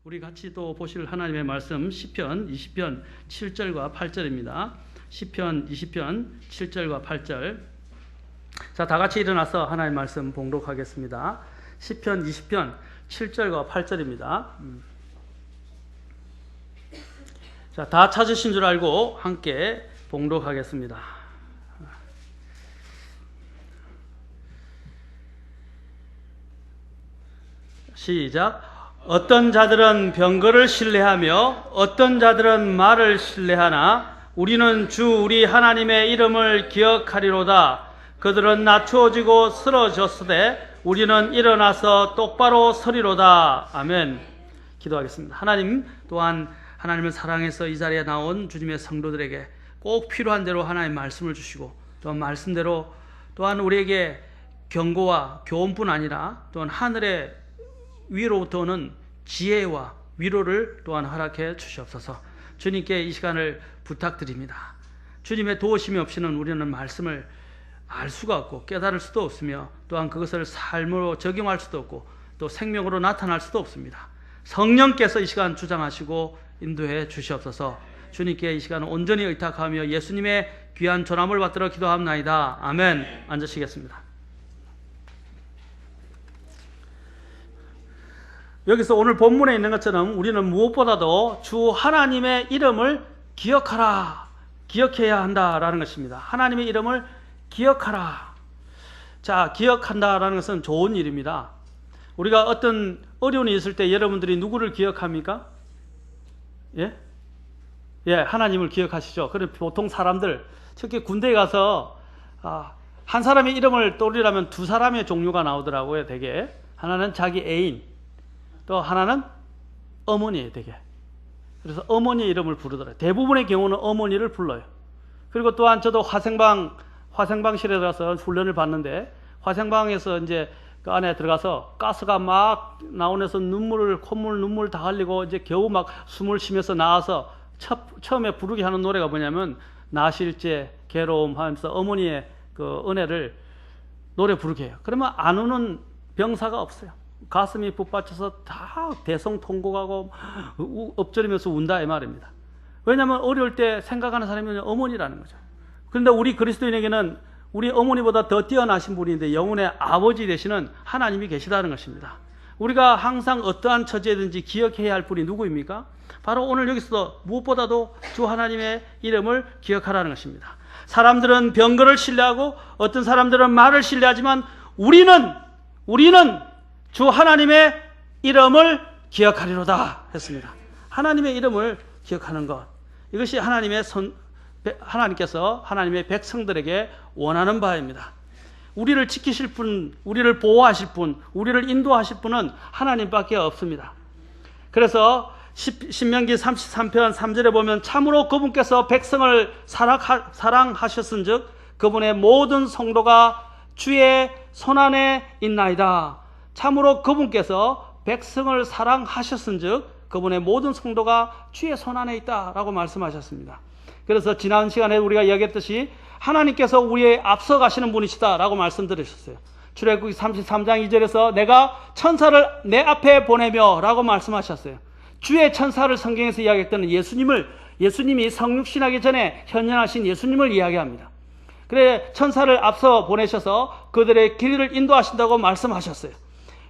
우리 같이 또 보실 하나님의 말씀 시편 20편 7절과 8절입니다. 시편 20편 7절과 8절. 자, 다 같이 일어나서 하나님의 말씀 봉독하겠습니다. 시편 20편 7절과 8절입니다. 자, 다 찾으신 줄 알고 함께 봉독하겠습니다. 시작. 어떤 자들은 병거를 신뢰하며 어떤 자들은 말을 신뢰하나 우리는 주 우리 하나님의 이름을 기억하리로다. 그들은 낮추어지고 쓰러졌으되 우리는 일어나서 똑바로 서리로다. 아멘. 기도하겠습니다. 하나님, 또한 하나님을 사랑해서 이 자리에 나온 주님의 성도들에게 꼭 필요한 대로 하나님의 말씀을 주시고, 또한 말씀대로 또한 우리에게 경고와 교훈뿐 아니라 또한 하늘의 위로부터 오는 지혜와 위로를 또한 허락해 주시옵소서. 주님께 이 시간을 부탁드립니다. 주님의 도우심이 없이는 우리는 말씀을 알 수가 없고 깨달을 수도 없으며 또한 그것을 삶으로 적용할 수도 없고 또 생명으로 나타날 수도 없습니다. 성령께서 이 시간 주장하시고 인도해 주시옵소서. 주님께 이 시간 온전히 의탁하며 예수님의 귀한 전함을 받들어 기도합나이다. 아멘. 앉으시겠습니다. 여기서 오늘 본문에 있는 것처럼 우리는 무엇보다도 주 하나님의 이름을 기억해야 한다라는 것입니다. 하나님의 이름을 기억하라. 자, 기억한다라는 것은 좋은 일입니다. 우리가 어떤 어려움이 있을 때 여러분들이 누구를 기억합니까? 예, 하나님을 기억하시죠. 그럼 보통 사람들, 특히 군대에 가서 한 사람의 이름을 떠올리려면 두 사람의 종류가 나오더라고요. 되게 하나는 자기 애인, 또 하나는 어머니예요. 되게. 그래서 어머니의 이름을 부르더라고요. 대부분의 경우는 어머니를 불러요. 그리고 또한 저도 화생방실에 들어가서 훈련을 받는데, 화생방에서 이제 그 안에 들어가서 가스가 막 나오면서 콧물 눈물 다 흘리고 이제 겨우 막 숨을 쉬면서 나와서 처음에 부르게 하는 노래가 뭐냐면 나실제 괴로움 하면서 어머니의 그 은혜를 노래 부르게 해요. 그러면 안 우는 병사가 없어요. 가슴이 북받쳐서 다 대성통곡하고 엎드리면서 운다 이 말입니다. 왜냐하면 어려울 때 생각하는 사람이 어머니라는 거죠. 그런데 우리 그리스도인에게는 우리 어머니보다 더 뛰어나신 분인데 영혼의 아버지 되시는 하나님이 계시다는 것입니다. 우리가 항상 어떠한 처지에든지 기억해야 할 분이 누구입니까? 바로 오늘 여기서 무엇보다도 주 하나님의 이름을 기억하라는 것입니다. 사람들은 병거를 신뢰하고 어떤 사람들은 말을 신뢰하지만 우리는 주 하나님의 이름을 기억하리로다 했습니다. 하나님의 이름을 기억하는 것, 이것이 하나님께서 하나님의 백성들에게 원하는 바입니다. 우리를 지키실 분, 우리를 보호하실 분, 우리를 인도하실 분은 하나님밖에 없습니다. 그래서 신명기 33편 3절에 보면 참으로 그분께서 백성을 사랑하셨은즉 그분의 모든 성도가 주의 손안에 있나이다. 참으로 그분께서 백성을 사랑하셨은즉 그분의 모든 성도가 주의 손안에 있다라고 말씀하셨습니다. 그래서 지난 시간에 우리가 이야기했듯이 하나님께서 우리의 앞서 가시는 분이시다라고 말씀드리셨어요. 출애굽기 33장 2절에서 내가 천사를 내 앞에 보내며 라고 말씀하셨어요. 주의 천사를 성경에서 이야기했던 예수님이 성육신하기 전에 현현하신 예수님을 이야기합니다. 그래 천사를 앞서 보내셔서 그들의 길을 인도하신다고 말씀하셨어요.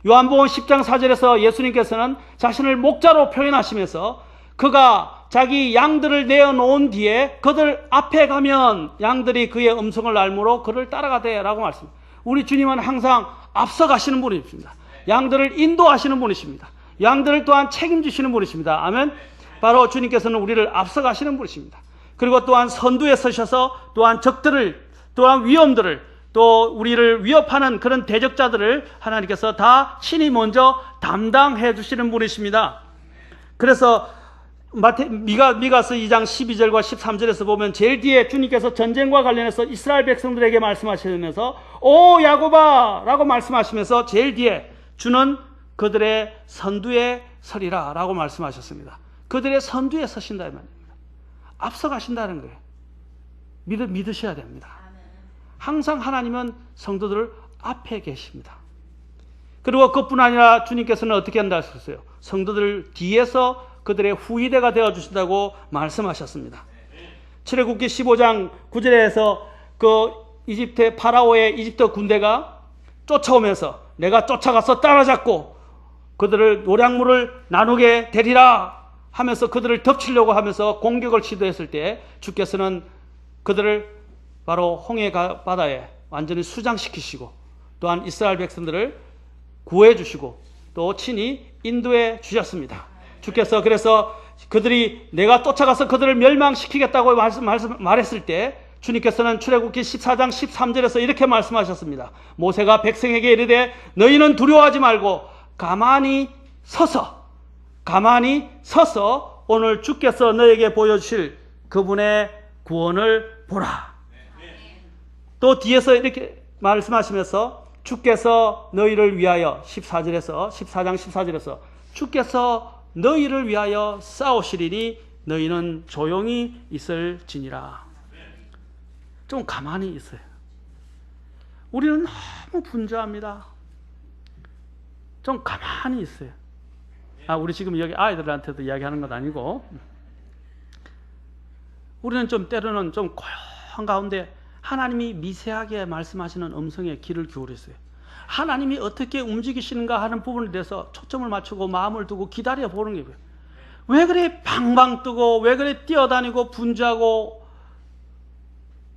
요한복음 10장 4절에서 예수님께서는 자신을 목자로 표현하시면서 그가 자기 양들을 내어놓은 뒤에 그들 앞에 가면 양들이 그의 음성을 알므로 그를 따라가되 라고 말씀합니다. 우리 주님은 항상 앞서 가시는 분이십니다. 양들을 인도하시는 분이십니다. 양들을 또한 책임지시는 분이십니다. 아멘. 바로 주님께서는 우리를 앞서 가시는 분이십니다. 그리고 또한 선두에 서셔서 또한 적들을, 또한 위험들을, 또 우리를 위협하는 그런 대적자들을 하나님께서 다 친히 먼저 담당해 주시는 분이십니다. 그래서 미가서 2장 12절과 13절에서 보면 제일 뒤에 주님께서 전쟁과 관련해서 이스라엘 백성들에게 말씀하시면서 오 야곱아 라고 말씀하시면서 제일 뒤에 주는 그들의 선두에 서리라 라고 말씀하셨습니다. 그들의 선두에 서신다 이 말입니다. 앞서 가신다는 거예요. 믿으셔야 됩니다. 항상 하나님은 성도들 앞에 계십니다. 그리고 그뿐 아니라 주님께서는 어떻게 한다 하셨어요? 성도들 뒤에서 그들의 후위대가 되어주신다고 말씀하셨습니다. 출애굽기 15장 9절에서 그 이집트의 파라오의 이집트 군대가 쫓아오면서 내가 쫓아가서 따라잡고 그들을 노량물을 나누게 되리라 하면서 그들을 덮치려고 하면서 공격을 시도했을 때 주께서는 그들을 바로 홍해 바다에 완전히 수장시키시고 또한 이스라엘 백성들을 구해 주시고 또 친히 인도해 주셨습니다. 주께서 그래서 그들이 내가 쫓아가서 그들을 멸망시키겠다고 말했을 때 주님께서는 출애굽기 14장 13절에서 이렇게 말씀하셨습니다. 모세가 백성에게 이르되 너희는 두려워하지 말고 가만히 서서 오늘 주께서 너에게 보여주실 그분의 구원을 보라. 또 뒤에서 이렇게 말씀하시면서 주께서 너희를 위하여 14장 14절에서 주께서 너희를 위하여 싸우시리니 너희는 조용히 있을지니라. 좀 가만히 있어요. 우리는 너무 분주합니다. 좀 가만히 있어요. 우리 지금 여기 아이들한테도 이야기하는 건 아니고 우리는 좀 때로는 좀 고요한 가운데 하나님이 미세하게 말씀하시는 음성에 귀를 기울이세요. 하나님이 어떻게 움직이시는가 하는 부분에 대해서 초점을 맞추고 마음을 두고 기다려 보는 게 왜 그래 방방 뜨고 왜 그래 뛰어다니고 분주하고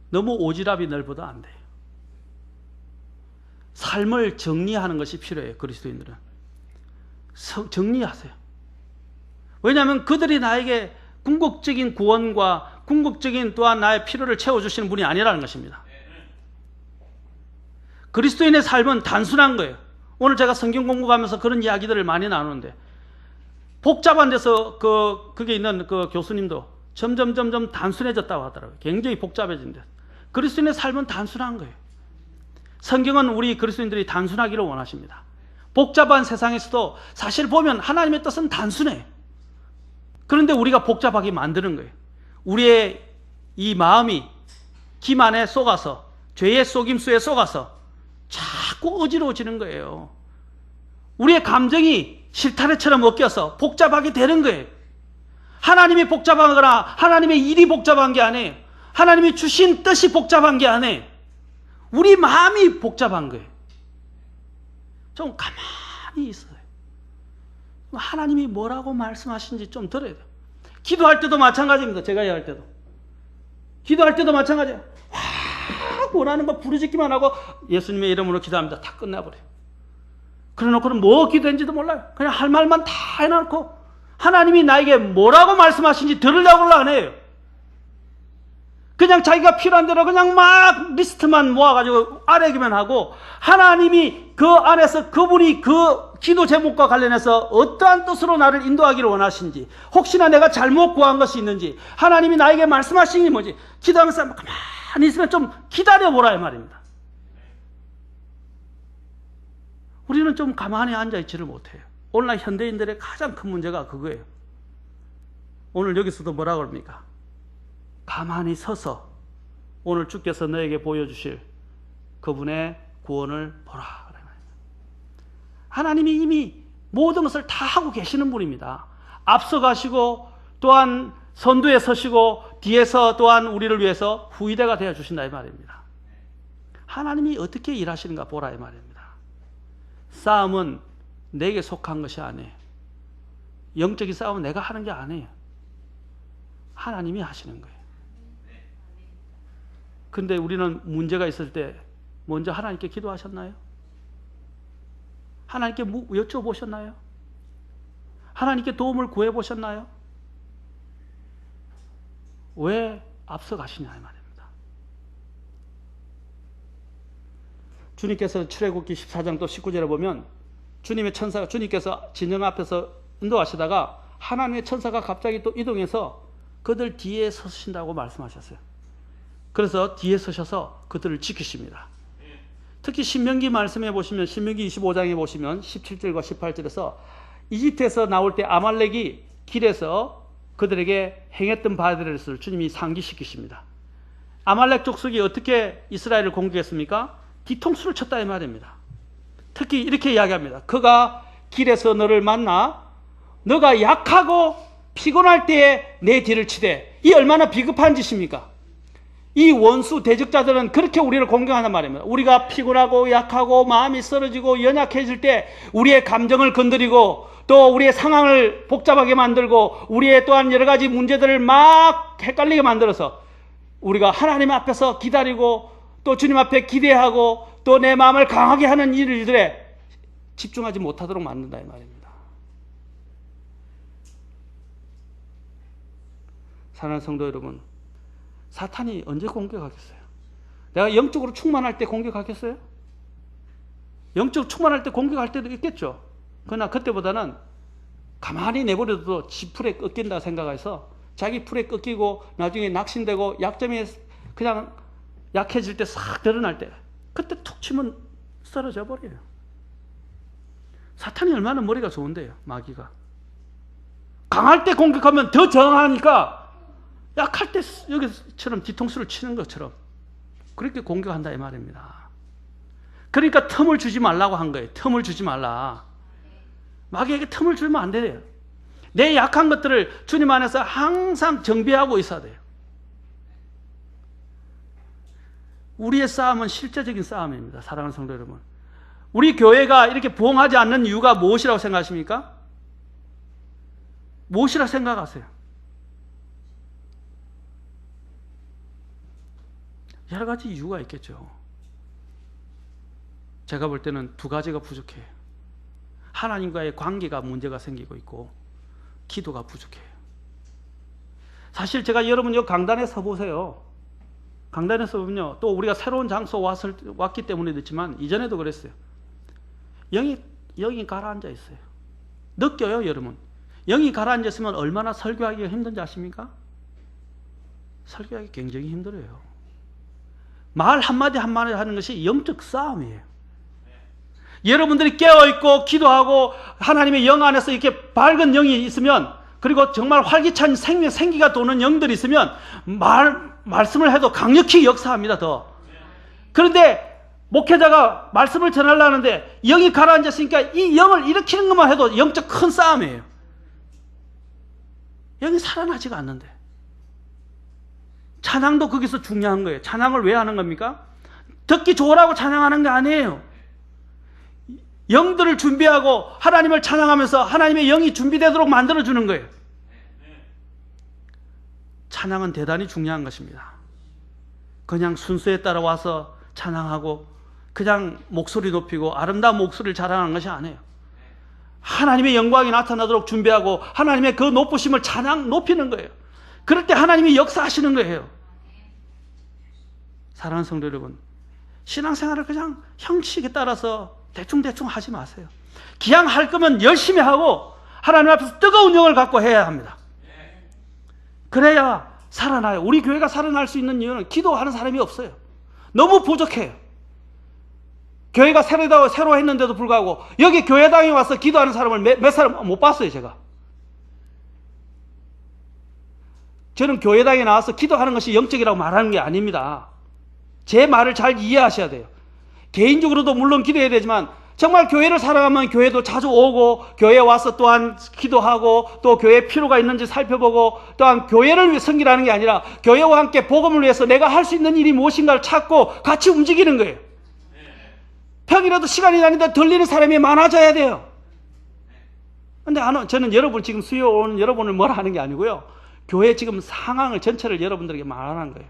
너무 오지랖이 넓어도 안 돼요. 삶을 정리하는 것이 필요해요. 그리스도인들은 정리하세요. 왜냐하면 그들이 나에게 궁극적인 구원과 궁극적인 또한 나의 필요를 채워주시는 분이 아니라는 것입니다. 그리스도인의 삶은 단순한 거예요. 오늘 제가 성경 공부하면서 그런 이야기들을 많이 나누는데 복잡한 데서 그게 있는 그 교수님도 점점 단순해졌다고 하더라고요. 굉장히 복잡해진 데. 그리스도인의 삶은 단순한 거예요. 성경은 우리 그리스도인들이 단순하기를 원하십니다. 복잡한 세상에서도 사실 보면 하나님의 뜻은 단순해요. 그런데 우리가 복잡하게 만드는 거예요. 우리의 이 마음이 김 안에 속아서 죄의 속임수에 속아서 자꾸 어지러워지는 거예요. 우리의 감정이 실타래처럼 엮여서 복잡하게 되는 거예요. 하나님이 복잡하거나 하나님의 일이 복잡한 게 아니에요. 하나님이 주신 뜻이 복잡한 게 아니에요. 우리 마음이 복잡한 거예요. 좀 가만히 있어요. 하나님이 뭐라고 말씀하시는지 좀 들어야 돼요. 기도할 때도 마찬가지입니다. 제가 얘기할 때도. 기도할 때도 마찬가지예요. 확 원하는 거 부르짖기만 하고 예수님의 이름으로 기도합니다. 다 끝나버려요. 그래놓고는 뭐 기도했는지도 몰라요. 그냥 할 말만 다 해놓고 하나님이 나에게 뭐라고 말씀하시는지 들으려고 안 해요. 그냥 자기가 필요한 대로 그냥 막 리스트만 모아가지고 아뢰기만 하고 하나님이 그 안에서 그분이 그 기도 제목과 관련해서 어떠한 뜻으로 나를 인도하기를 원하시는지 혹시나 내가 잘못 구한 것이 있는지 하나님이 나에게 말씀하신 게 뭐지 기도하면서 가만히 있으면 좀 기다려보라 이 말입니다. 우리는 좀 가만히 앉아있지를 못해요. 오늘날 현대인들의 가장 큰 문제가 그거예요. 오늘 여기서도 뭐라고 합니까? 가만히 서서 오늘 주께서 너에게 보여주실 그분의 구원을 보라. 하나님이 이미 모든 것을 다 하고 계시는 분입니다. 앞서가시고 또한 선두에 서시고 뒤에서 또한 우리를 위해서 후위대가 되어주신다 이 말입니다. 하나님이 어떻게 일하시는가 보라 이 말입니다. 싸움은 내게 속한 것이 아니에요. 영적인 싸움은 내가 하는 게 아니에요. 하나님이 하시는 거예요. 근데 우리는 문제가 있을 때 먼저 하나님께 기도하셨나요? 하나님께 여쭤보셨나요? 하나님께 도움을 구해보셨나요? 왜 앞서가시냐 이 말입니다. 주님께서 출애굽기 14장 또 19절에 보면 주님의 천사가 주님께서 진영 앞에서 인도하시다가 하나님의 천사가 갑자기 또 이동해서 그들 뒤에 서신다고 말씀하셨어요. 그래서 뒤에 서셔서 그들을 지키십니다. 특히 신명기 말씀해 보시면 신명기 25장에 보시면 17절과 18절에서 이집트에서 나올 때 아말렉이 길에서 그들에게 행했던 바들을 주님이 상기시키십니다. 아말렉 족속이 어떻게 이스라엘을 공격했습니까? 뒤통수를 쳤다 이 말입니다. 특히 이렇게 이야기합니다. 그가 길에서 너를 만나 너가 약하고 피곤할 때에 내 뒤를 치되. 이 얼마나 비겁한 짓입니까? 이 원수 대적자들은 그렇게 우리를 공격한단 말입니다. 우리가 피곤하고 약하고 마음이 쓰러지고 연약해질 때 우리의 감정을 건드리고 또 우리의 상황을 복잡하게 만들고 우리의 또한 여러 가지 문제들을 막 헷갈리게 만들어서 우리가 하나님 앞에서 기다리고 또 주님 앞에 기대하고 또 내 마음을 강하게 하는 일들에 집중하지 못하도록 만든다 이 말입니다. 사랑하는 성도 여러분, 사탄이 언제 공격하겠어요? 내가 영적으로 충만할 때 공격하겠어요? 영적으로 충만할 때 공격할 때도 있겠죠. 그러나 그때보다는 가만히 내버려둬도 지 풀에 꺾인다 생각해서 자기 풀에 꺾이고 나중에 낙심되고 약점이 그냥 약해질 때 싹 드러날 때 그때 툭 치면 쓰러져 버려요. 사탄이 얼마나 머리가 좋은데요. 마귀가. 강할 때 공격하면 더 저항하니까 약할 때 여기처럼 뒤통수를 치는 것처럼 그렇게 공격한다 이 말입니다. 그러니까 틈을 주지 말라고 한 거예요. 틈을 주지 말라. 마귀에게 틈을 주면 안 돼요. 내 약한 것들을 주님 안에서 항상 정비하고 있어야 돼요. 우리의 싸움은 실제적인 싸움입니다. 사랑하는 성도 여러분. 우리 교회가 이렇게 부흥하지 않는 이유가 무엇이라고 생각하십니까? 무엇이라 생각하세요? 여러 가지 이유가 있겠죠. 제가 볼 때는 두 가지가 부족해요. 하나님과의 관계가 문제가 생기고 있고 기도가 부족해요. 사실 제가 여러분 이 강단에 서보세요. 강단에 서보면요. 또 우리가 새로운 장소 왔기 때문에 됐지만 이전에도 그랬어요. 영이 가라앉아 있어요. 느껴요 여러분. 영이 가라앉아 있으면 얼마나 설교하기가 힘든지 아십니까? 설교하기 굉장히 힘들어요. 말 한마디 한마디 하는 것이 영적 싸움이에요. 여러분들이 깨어있고 기도하고 하나님의 영 안에서 이렇게 밝은 영이 있으면 그리고 정말 활기찬 생기가 도는 영들이 있으면 말씀을 해도 강력히 역사합니다. 더. 그런데 목회자가 말씀을 전하려는데 영이 가라앉았으니까 이 영을 일으키는 것만 해도 영적 큰 싸움이에요. 영이 살아나지가 않는데. 찬양도 거기서 중요한 거예요. 찬양을 왜 하는 겁니까? 듣기 좋으라고 찬양하는 게 아니에요. 영들을 준비하고 하나님을 찬양하면서 하나님의 영이 준비되도록 만들어주는 거예요. 찬양은 대단히 중요한 것입니다. 그냥 순서에 따라 와서 찬양하고 그냥 목소리 높이고 아름다운 목소리를 자랑하는 것이 아니에요. 하나님의 영광이 나타나도록 준비하고 하나님의 그 높으심을 찬양 높이는 거예요. 그럴 때 하나님이 역사하시는 거예요. 사랑하는 성도 여러분, 신앙생활을 그냥 형식에 따라서 대충대충 하지 마세요. 기왕 할 거면 열심히 하고 하나님 앞에서 뜨거운 영을 갖고 해야 합니다. 그래야 살아나요. 우리 교회가 살아날 수 있는 이유는 기도하는 사람이 없어요. 너무 부족해요. 교회가 새로 했는데도 불구하고 여기 교회당에 와서 기도하는 사람을 몇 사람 못 봤어요. 저는 교회당에 나와서 기도하는 것이 영적이라고 말하는 게 아닙니다. 제 말을 잘 이해하셔야 돼요. 개인적으로도 물론 기도해야 되지만 정말 교회를 사랑하면 교회도 자주 오고 교회에 와서 또한 기도하고 또 교회에 필요가 있는지 살펴보고 또한 교회를 위해 섬기라는 게 아니라 교회와 함께 복음을 위해서 내가 할 수 있는 일이 무엇인가를 찾고 같이 움직이는 거예요. 평일에도 시간이 나는데 들리는 사람이 많아져야 돼요. 근데 저는 여러분 지금 수요 온 여러분을 뭐라 하는 게 아니고요. 교회 지금 상황을 전체를 여러분들에게 말하는 거예요.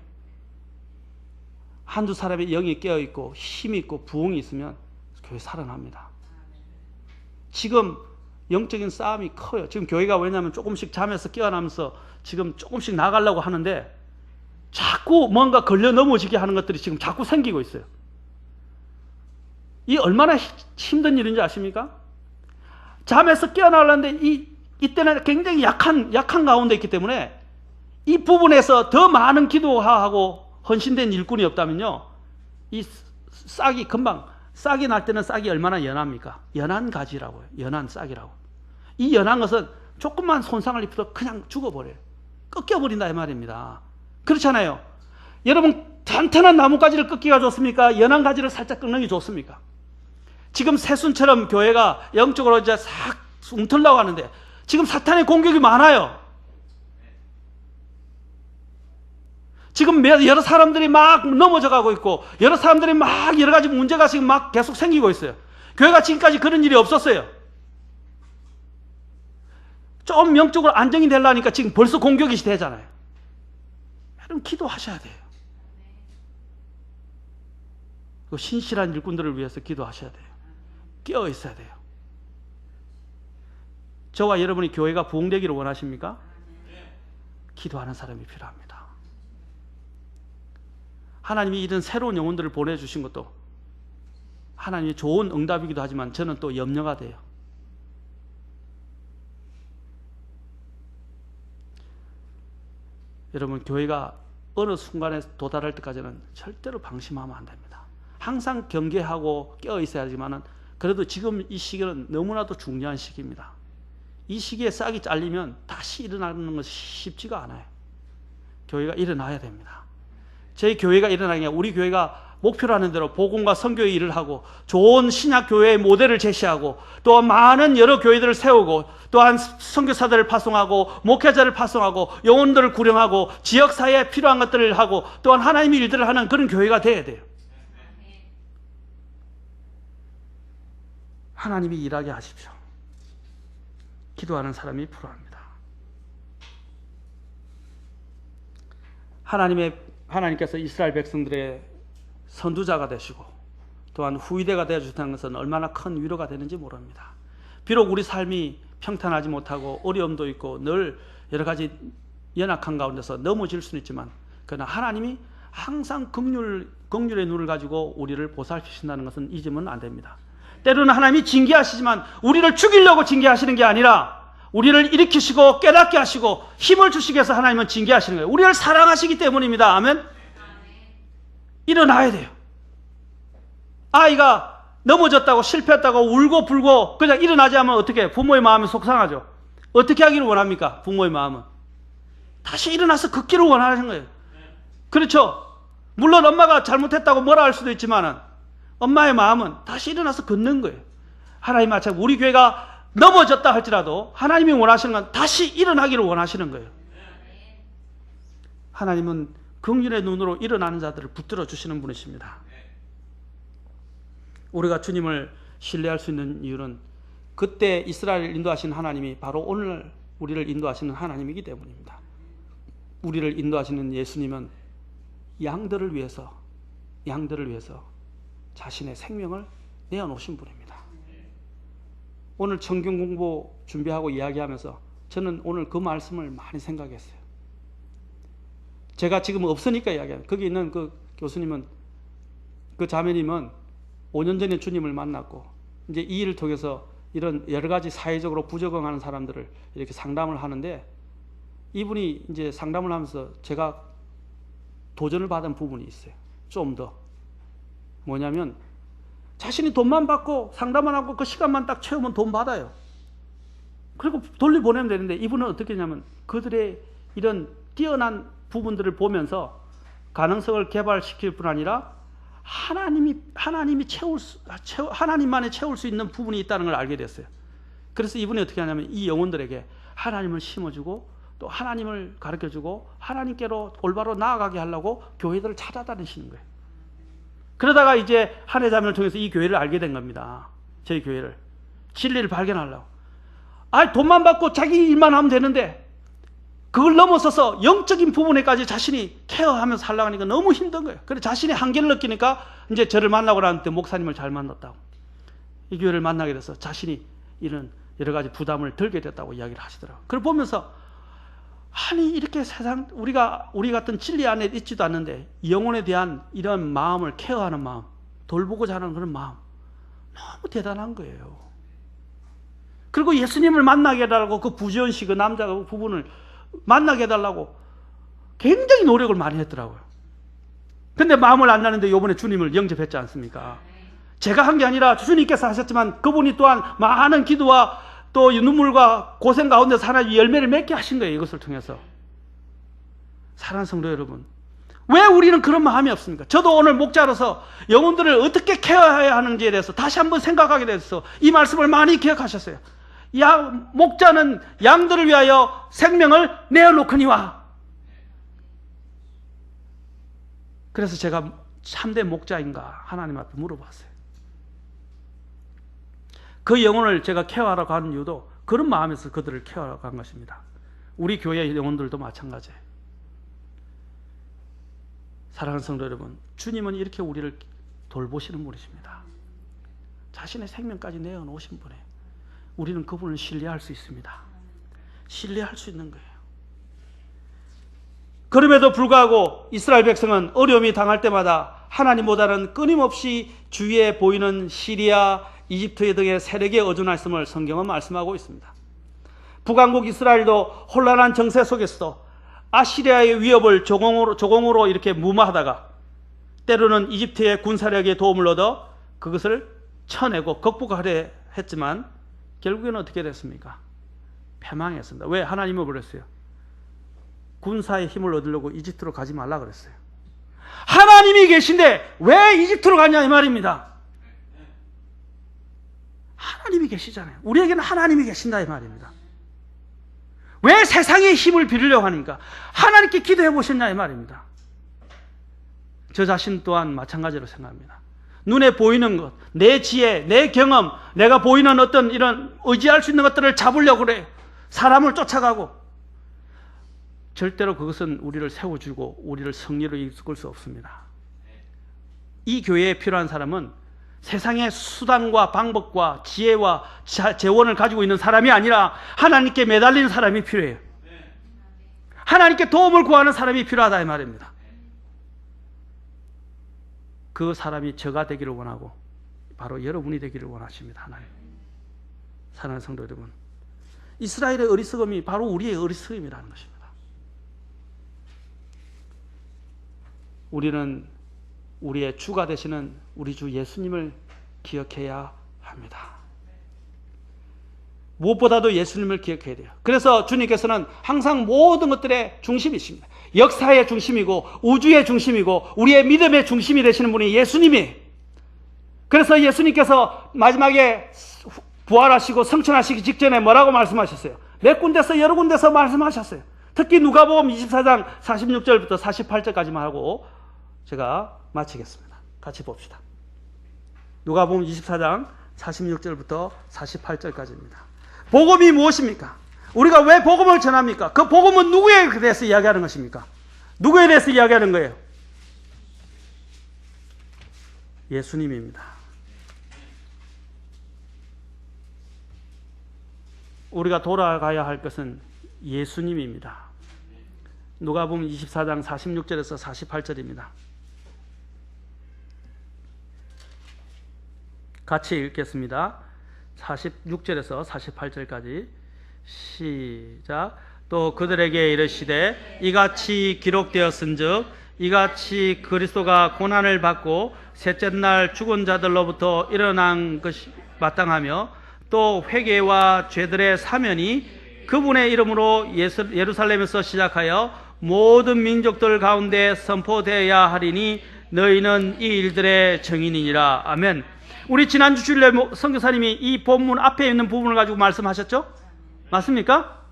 한두 사람의 영이 깨어있고 힘이 있고 부흥이 있으면 교회 살아납니다. 지금 영적인 싸움이 커요. 지금 교회가 왜냐하면 조금씩 잠에서 깨어나면서 지금 조금씩 나가려고 하는데 자꾸 뭔가 걸려 넘어지게 하는 것들이 지금 자꾸 생기고 있어요. 이 얼마나 힘든 일인지 아십니까? 잠에서 깨어나려는데 이때는 굉장히 약한 가운데 있기 때문에 이 부분에서 더 많은 기도하고 헌신된 일꾼이 없다면요, 이 싹이 날 때는 싹이 얼마나 연합니까? 연한 가지라고요. 연한 싹이라고. 이 연한 것은 조금만 손상을 입혀도 그냥 죽어버려요. 꺾여버린다 이 말입니다. 그렇잖아요. 여러분 탄탄한 나뭇가지를 꺾기가 좋습니까? 연한 가지를 살짝 꺾는 게 좋습니까? 지금 새순처럼 교회가 영적으로 이제 싹 움틀려고 하는데 지금 사탄의 공격이 많아요. 지금 여러 사람들이 막 넘어져 가고 있고, 여러 사람들이 막 여러 가지 문제가 지금 막 계속 생기고 있어요. 교회가 지금까지 그런 일이 없었어요. 좀 영적으로 안정이 되려니까 지금 벌써 공격이 되잖아요. 여러분, 기도하셔야 돼요. 신실한 일꾼들을 위해서 기도하셔야 돼요. 깨어 있어야 돼요. 저와 여러분이 교회가 부흥되기를 원하십니까? 기도하는 사람이 필요합니다. 하나님이 이런 새로운 영혼들을 보내주신 것도 하나님의 좋은 응답이기도 하지만 저는 또 염려가 돼요. 여러분, 교회가 어느 순간에 도달할 때까지는 절대로 방심하면 안 됩니다. 항상 경계하고 깨어 있어야 하지만은 그래도 지금 이 시기는 너무나도 중요한 시기입니다. 이 시기에 싹이 잘리면 다시 일어나는 것이 쉽지가 않아요. 교회가 일어나야 됩니다. 저희 교회가 일어나는 게 우리 교회가 목표로 하는 대로 복음과 선교의 일을 하고 좋은 신약 교회의 모델을 제시하고 또 많은 여러 교회들을 세우고 또한 선교사들을 파송하고 목회자를 파송하고 영혼들을 구령하고 지역사회에 필요한 것들을 하고 또한 하나님의 일들을 하는 그런 교회가 돼야 돼요. 하나님이 일하게 하십시오. 기도하는 사람이 필요합니다. 하나님께서 이스라엘 백성들의 선두자가 되시고 또한 후위대가 되어주셨다는 것은 얼마나 큰 위로가 되는지 모릅니다. 비록 우리 삶이 평탄하지 못하고 어려움도 있고 늘 여러 가지 연약한 가운데서 넘어질 수는 있지만 그러나 하나님이 항상 긍휼의 눈을 가지고 우리를 보살피신다는 것은 잊으면 안 됩니다. 때로는 하나님이 징계하시지만 우리를 죽이려고 징계하시는 게 아니라 우리를 일으키시고 깨닫게 하시고 힘을 주시기 위해서 하나님은 징계하시는 거예요. 우리를 사랑하시기 때문입니다. 아멘. 일어나야 돼요. 아이가 넘어졌다고 실패했다고 울고 불고 그냥 일어나지 않으면 어떻게 해요? 부모의 마음이 속상하죠. 어떻게 하기를 원합니까? 부모의 마음은 다시 일어나서 걷기를 원하는 거예요. 그렇죠? 물론 엄마가 잘못했다고 뭐라 할 수도 있지만은 엄마의 마음은 다시 일어나서 걷는 거예요. 하나님 마찬가지 우리 교회가 넘어졌다 할지라도 하나님이 원하시는 건 다시 일어나기를 원하시는 거예요. 하나님은 긍휼의 눈으로 일어나는 자들을 붙들어 주시는 분이십니다. 우리가 주님을 신뢰할 수 있는 이유는 그때 이스라엘을 인도하신 하나님이 바로 오늘 우리를 인도하시는 하나님이기 때문입니다. 우리를 인도하시는 예수님은 양들을 위해서 자신의 생명을 내어놓으신 분입니다. 오늘 성경 공부 준비하고 이야기하면서 저는 오늘 그 말씀을 많이 생각했어요. 제가 지금 없으니까 이야기해요. 거기 있는 그 교수님은, 그 자매님은 5년 전에 주님을 만났고 이제 이 일을 통해서 이런 여러 가지 사회적으로 부적응하는 사람들을 이렇게 상담을 하는데 이분이 이제 상담을 하면서 제가 도전을 받은 부분이 있어요. 좀 더. 뭐냐면 자신이 돈만 받고 상담만 하고 그 시간만 딱 채우면 돈 받아요. 그리고 돌려보내면 되는데 이분은 어떻게 했냐면 그들의 이런 뛰어난 부분들을 보면서 가능성을 개발시킬 뿐 아니라 하나님만이 채울 수 있는 부분이 있다는 걸 알게 됐어요. 그래서 이분이 어떻게 하냐면 이 영혼들에게 하나님을 심어주고 또 하나님을 가르쳐주고 하나님께로 올바로 나아가게 하려고 교회들을 찾아다니시는 거예요. 그러다가 이제 한해 자매를 통해서 이 교회를 알게 된 겁니다. 저희 교회를. 진리를 발견하려고. 돈만 받고 자기 일만 하면 되는데 그걸 넘어서서 영적인 부분에까지 자신이 케어하면서 살려고 하니까 너무 힘든 거예요. 그래서 자신의 한계를 느끼니까 이제 저를 만나고 나는데 목사님을 잘 만났다고. 이 교회를 만나게 돼서 자신이 이런 여러 가지 부담을 덜게 됐다고 이야기를 하시더라고요. 그걸 보면서 아니 이렇게 우리 같은 진리 안에 있지도 않는데 영혼에 대한 이런 마음을 케어하는 마음, 돌보고자 하는 그런 마음 너무 대단한 거예요. 그리고 예수님을 만나게 해달라고 그 부지원 씨 그 남자가 그 부분을 만나게 해달라고 굉장히 노력을 많이 했더라고요. 근데 마음을 안 나는데 이번에 주님을 영접했지 않습니까? 제가 한 게 아니라 주님께서 하셨지만 그분이 또한 많은 기도와 또 눈물과 고생 가운데서 하나님이 열매를 맺게 하신 거예요. 이것을 통해서. 사랑하는 성도 여러분, 왜 우리는 그런 마음이 없습니까? 저도 오늘 목자로서 영혼들을 어떻게 케어해야 하는지에 대해서 다시 한번 생각하게 돼서 이 말씀을 많이 기억하셨어요. 목자는 양들을 위하여 생명을 내어놓거니와. 그래서 제가 참된 목자인가 하나님 앞에 물어봤어요. 그 영혼을 제가 케어하러 가는 이유도 그런 마음에서 그들을 케어하러 간 것입니다. 우리 교회 영혼들도 마찬가지예요. 사랑하는 성도 여러분, 주님은 이렇게 우리를 돌보시는 분이십니다. 자신의 생명까지 내어놓으신 분이에요. 우리는 그분을 신뢰할 수 있습니다. 신뢰할 수 있는 거예요. 그럼에도 불구하고 이스라엘 백성은 어려움이 당할 때마다 하나님보다는 끊임없이 주위에 보이는 시리아, 이집트 등의 세력에 의존했음을 성경은 말씀하고 있습니다. 북왕국 이스라엘도 혼란한 정세 속에서도 아시리아의 위협을 조공으로 이렇게 무마하다가 때로는 이집트의 군사력의 도움을 얻어 그것을 쳐내고 극복하려 했지만 결국에는 어떻게 됐습니까? 패망했습니다. 왜? 하나님을 버렸어요. 군사의 힘을 얻으려고 이집트로 가지 말라 그랬어요. 하나님이 계신데 왜 이집트로 가냐 이 말입니다. 하나님이 계시잖아요. 우리에게는 하나님이 계신다 이 말입니다. 왜 세상의 힘을 빌리려고 하니까? 하나님께 기도해 보셨냐 이 말입니다. 저 자신 또한 마찬가지로 생각합니다. 눈에 보이는 것, 내 지혜, 내 경험, 내가 보이는 어떤 이런 의지할 수 있는 것들을 잡으려고 그래요. 사람을 쫓아가고. 절대로 그것은 우리를 세워주고 우리를 승리로 이끌 수 없습니다. 이 교회에 필요한 사람은 세상의 수단과 방법과 지혜와 재원을 가지고 있는 사람이 아니라 하나님께 매달리는 사람이 필요해요. 하나님께 도움을 구하는 사람이 필요하다 이 말입니다. 그 사람이 저가 되기를 원하고 바로 여러분이 되기를 원하십니다. 하나님. 사랑하는 성도 여러분, 이스라엘의 어리석음이 바로 우리의 어리석음이라는 것입니다. 우리는 우리의 주가 되시는 우리 주 예수님을 기억해야 합니다. 무엇보다도 예수님을 기억해야 돼요. 그래서 주님께서는 항상 모든 것들의 중심이십니다. 역사의 중심이고 우주의 중심이고 우리의 믿음의 중심이 되시는 분이 예수님이. 그래서 예수님께서 마지막에 부활하시고 성천하시기 직전에 뭐라고 말씀하셨어요? 몇 군데서 여러 군데서 말씀하셨어요. 특히 누가복음 24장 46절부터 48절까지만 하고 제가 마치겠습니다. 같이 봅시다. 누가복음 24장 46절부터 48절까지입니다. 복음이 무엇입니까? 우리가 왜 복음을 전합니까? 그 복음은 누구에 대해서 이야기하는 것입니까? 누구에 대해서 이야기하는 거예요? 예수님입니다. 우리가 돌아가야 할 것은 예수님입니다. 누가복음 24장 46절에서 48절입니다. 같이 읽겠습니다. 46절에서 48절까지 시작. 또 그들에게 이르시되 이같이 기록되었은즉 이같이 그리스도가 고난을 받고 셋째 날 죽은 자들로부터 일어난 것이 마땅하며 또 회개와 죄들의 사면이 그분의 이름으로 예루살렘에서 시작하여 모든 민족들 가운데 선포되어야 하리니 너희는 이 일들의 증인이니라. 아멘. 우리 지난주 주일에 선교사님이 이 본문 앞에 있는 부분을 가지고 말씀하셨죠? 맞습니까?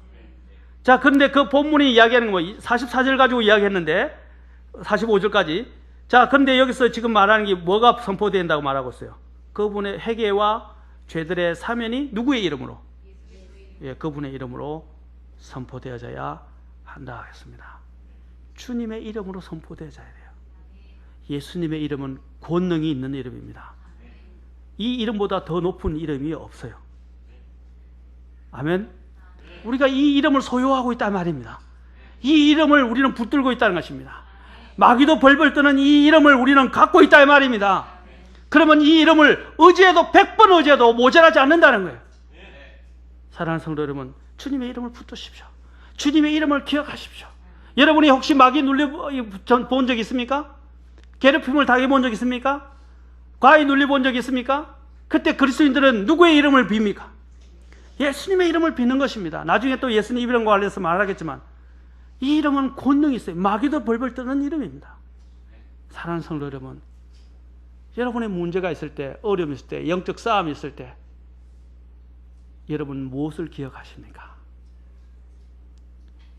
자, 그런데 그 본문이 이야기하는 거 44절 가지고 이야기했는데 45절까지. 자, 그런데 여기서 지금 말하는 게 뭐가 선포된다고 말하고 있어요? 그분의 회개와 죄들의 사면이 누구의 이름으로? 예, 그분의 이름으로 선포되어져야 한다 했습니다. 주님의 이름으로 선포되어져야 돼요. 예수님의 이름은 권능이 있는 이름입니다. 이 이름보다 더 높은 이름이 없어요. 아멘. 우리가 이 이름을 소유하고 있단 말입니다. 이 이름을 우리는 붙들고 있다는 것입니다. 마귀도 벌벌 떠는 이 이름을 우리는 갖고 있다 이 말입니다. 그러면 이 이름을 의지해도 100번 의지해도 모자라지 않는다는 거예요. 사랑하는 성도 여러분, 주님의 이름을 붙드십시오. 주님의 이름을 기억하십시오. 여러분이 혹시 마귀 눌려본 적 있습니까? 괴롭힘을 당해본 적 있습니까? 과히 눌려본 적 있습니까? 그때 그리스도인들은 누구의 이름을 빕니까? 예수님의 이름을 빚는 것입니다. 나중에 또 예수님 이름과 관련해서 말하겠지만 이 이름은 권능이 있어요. 마귀도 벌벌 떠는 이름입니다. 사랑하는 성도 여러분, 여러분의 문제가 있을 때, 어려움이 있을 때, 영적 싸움이 있을 때 여러분 무엇을 기억하십니까?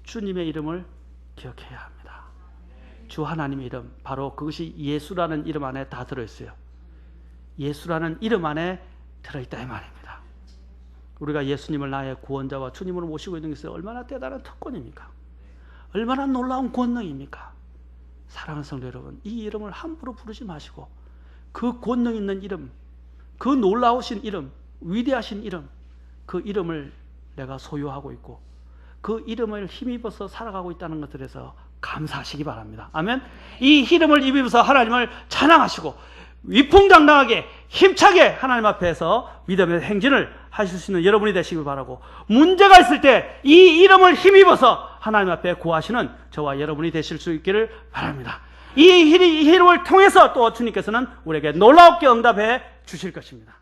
주님의 이름을 기억해야 합니다. 주 하나님의 이름, 바로 그것이 예수라는 이름 안에 다 들어있어요. 예수라는 이름 안에 들어있다 이 말입니다. 우리가 예수님을 나의 구원자와 주님으로 모시고 있는 것은 얼마나 대단한 특권입니까? 얼마나 놀라운 권능입니까? 사랑하는 성도 여러분, 이 이름을 함부로 부르지 마시고 그 권능 있는 이름, 그 놀라우신 이름, 위대하신 이름, 그 이름을 내가 소유하고 있고 그 이름을 힘입어서 살아가고 있다는 것들에서 감사하시기 바랍니다. 아멘. 이 이름을 입어서 하나님을 찬양하시고 위풍당당하게 힘차게 하나님 앞에서 믿음의 행진을 하실 수 있는 여러분이 되시길 바라고, 문제가 있을 때 이 이름을 힘입어서 하나님 앞에 구하시는 저와 여러분이 되실 수 있기를 바랍니다. 이 이름을 통해서 또 주님께서는 우리에게 놀랍게 응답해 주실 것입니다.